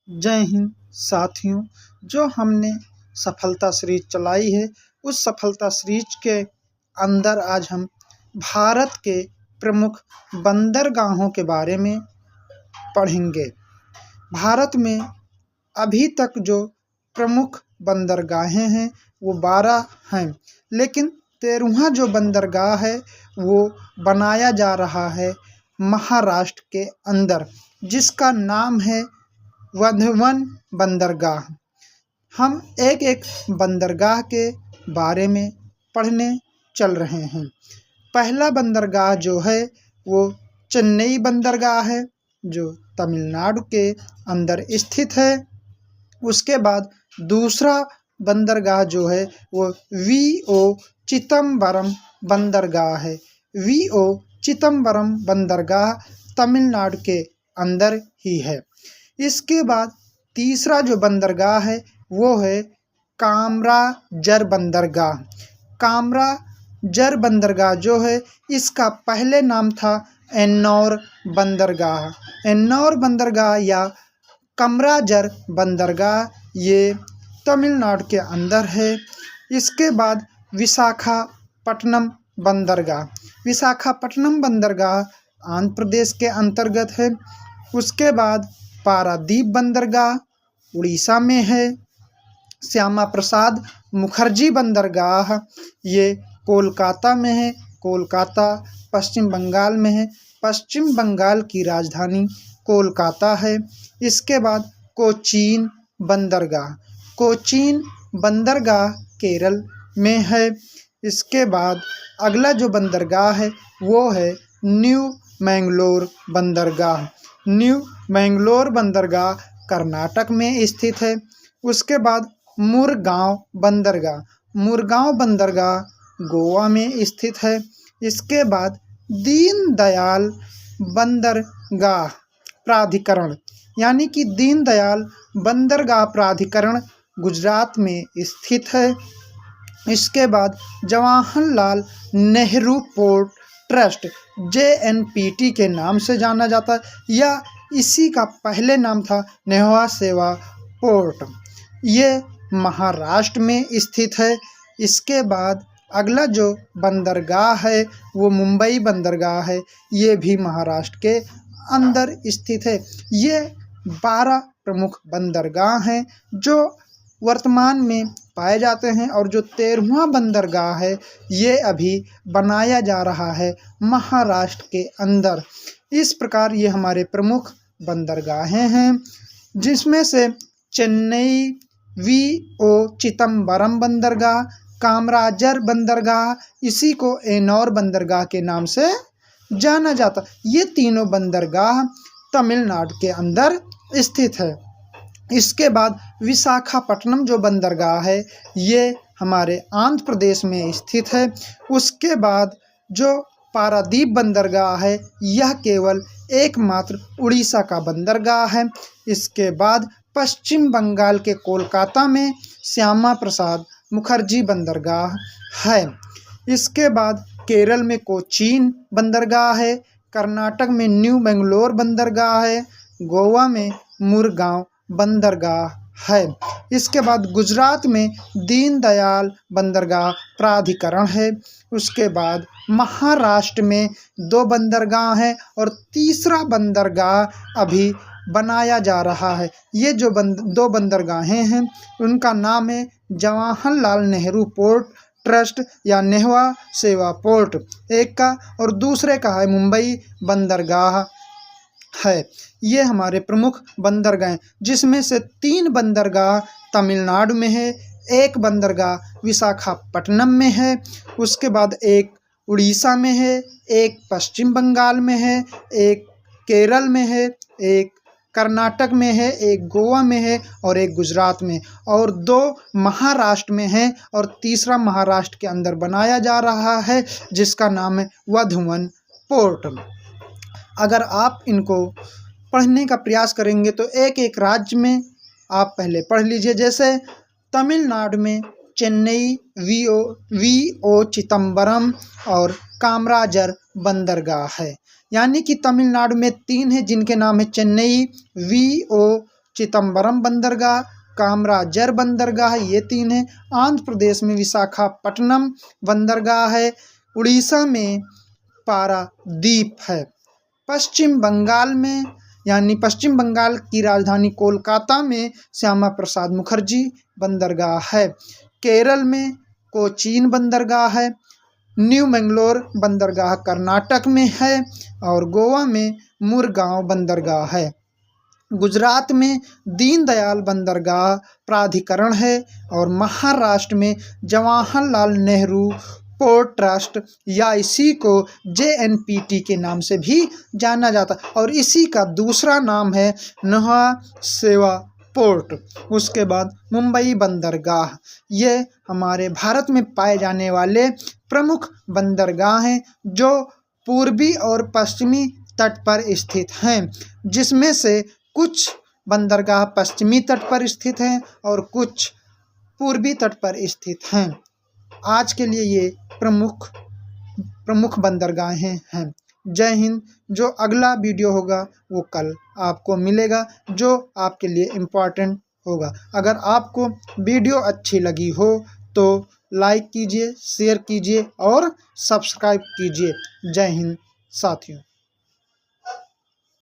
जय हिंद साथियों। जो हमने सफलता सीरीज चलाई है, उस सफलता सीरीज के अंदर आज हम भारत के प्रमुख बंदरगाहों के बारे में पढ़ेंगे। भारत में अभी तक जो प्रमुख बंदरगाहें हैं वो 12 हैं, लेकिन 13वां जो बंदरगाह है वो बनाया जा रहा है महाराष्ट्र के अंदर, जिसका नाम है वधवन बंदरगाह। हम एक एक बंदरगाह के बारे में पढ़ने चल रहे हैं। पहला बंदरगाह जो है वो चेन्नई बंदरगाह है, जो तमिलनाडु के अंदर स्थित है। उसके बाद दूसरा बंदरगाह जो है वो वी.ओ. चिदम्बरम बंदरगाह है। वी.ओ. चिदम्बरम बंदरगाह तमिलनाडु के अंदर ही है। इसके बाद तीसरा जो बंदरगाह है वो है कामराजर बंदरगाह। कामराजर बंदरगाह जो है, इसका पहले नाम था एन्नौर बंदरगाह। एन्नौर बंदरगाह या कामराजर बंदरगाह ये तमिलनाडु के अंदर है। इसके बाद विशाखापट्टनम बंदरगाह। विशाखापट्टनम बंदरगाह आंध्र प्रदेश के अंतर्गत है। उसके बाद पारादीप बंदरगाह उड़ीसा में है। श्यामा प्रसाद मुखर्जी बंदरगाह ये कोलकाता में है। कोलकाता पश्चिम बंगाल में है। पश्चिम बंगाल की राजधानी कोलकाता है। इसके बाद कोचीन बंदरगाह। कोचीन बंदरगाह केरल में है। इसके बाद अगला जो बंदरगाह है वो है न्यू मैंगलोर बंदरगाह। न्यू मैंगलोर बंदरगाह कर्नाटक में स्थित है। उसके बाद मुरगांव बंदरगाह। मुरगांव बंदरगाह गोवा में स्थित है। इसके बाद दीनदयाल बंदरगाह प्राधिकरण, यानी कि दीनदयाल बंदरगाह प्राधिकरण गुजरात में स्थित है। इसके बाद Jawaharlal Nehru port trust JNPT के नाम से जाना जाता है, या इसी का पहले नाम था नेहवा सेवा पोर्ट। ये महाराष्ट्र में स्थित है। इसके बाद अगला जो बंदरगाह है वो मुंबई बंदरगाह है। ये भी महाराष्ट्र के अंदर स्थित है। ये 12 प्रमुख बंदरगाह हैं जो वर्तमान में पाए जाते हैं, और जो 13वां बंदरगाह है ये अभी बनाया जा रहा है महाराष्ट्र के अंदर। इस प्रकार ये हमारे प्रमुख बंदरगाहें हैं, जिसमें से चेन्नई वी.ओ. चिदम्बरम बंदरगाह, कामराजर बंदरगाह, इसी को एन्नौर बंदरगाह के नाम से जाना जाता। ये तीनों बंदरगाह तमिलनाडु के अंदर स्थित है। इसके बाद विशाखापट्टनम जो बंदरगाह है ये हमारे आंध्र प्रदेश में स्थित है। उसके बाद जो पारादीप बंदरगाह है यह केवल एकमात्र उड़ीसा का बंदरगाह है। इसके बाद पश्चिम बंगाल के कोलकाता में श्यामा प्रसाद मुखर्जी बंदरगाह है। इसके बाद केरल में कोचीन बंदरगाह है। कर्नाटक में न्यू मैंगलोर बंदरगाह है। गोवा में मुरगांव बंदरगाह है। इसके बाद गुजरात में दीनदयाल बंदरगाह प्राधिकरण है। उसके बाद महाराष्ट्र में 2 बंदरगाह हैं, और तीसरा बंदरगाह अभी बनाया जा रहा है। ये जो 2 बंदरगाहें हैं उनका नाम है जवाहरलाल नेहरू पोर्ट ट्रस्ट या नेहवा सेवा पोर्ट एक का, और दूसरे का है मुंबई बंदरगाह है। ये हमारे प्रमुख बंदरगाह, जिसमें से 3 बंदरगाह तमिलनाडु में है, 1 बंदरगाह विशाखापट्टनम में है, उसके बाद 1 उड़ीसा में है, 1 पश्चिम बंगाल में है, 1 केरल में है, 1 कर्नाटक में है, 1 गोवा में है, और 1 गुजरात में, और 2 महाराष्ट्र में है, और तीसरा महाराष्ट्र के अंदर बनाया जा रहा है, जिसका नाम है वधवन पोर्ट। अगर आप इनको पढ़ने का प्रयास करेंगे तो एक एक राज्य में आप पहले पढ़ लीजिए। जैसे तमिलनाडु में चेन्नई वी.ओ. चिदम्बरम और कामराजर बंदरगाह है, यानी कि तमिलनाडु में 3 हैं जिनके नाम है चेन्नई वी.ओ. चिदम्बरम बंदरगाह, कामराजर बंदरगाह, ये 3 है। आंध्र प्रदेश में विशाखापट्टनम बंदरगाह है। उड़ीसा में पारादीप है। पश्चिम बंगाल में यानी पश्चिम बंगाल की राजधानी कोलकाता में श्यामा प्रसाद मुखर्जी बंदरगाह है। केरल में कोचीन बंदरगाह है। न्यू मैंगलोर बंदरगाह कर्नाटक में है और गोवा में मुरगांव बंदरगाह है। गुजरात में दीनदयाल बंदरगाह प्राधिकरण है और महाराष्ट्र में जवाहरलाल नेहरू पोर्ट ट्रस्ट या इसी को JNPT के नाम से भी जाना जाता है और इसी का दूसरा नाम है न्हा सेवा पोर्ट। उसके बाद मुंबई बंदरगाह, ये हमारे भारत में पाए जाने वाले प्रमुख बंदरगाह हैं जो पूर्वी और पश्चिमी तट पर स्थित हैं, जिसमें से कुछ बंदरगाह पश्चिमी तट पर स्थित हैं और कुछ पूर्वी तट पर स्थित हैं। आज के लिए ये प्रमुख बंदरगाहें हैं। जय हिंद। जो अगला वीडियो होगा वो कल आपको मिलेगा, जो आपके लिए इम्पोर्टेंट होगा। अगर आपको वीडियो अच्छी लगी हो तो लाइक कीजिए, शेयर कीजिए और सब्सक्राइब कीजिए। जय हिंद साथियों।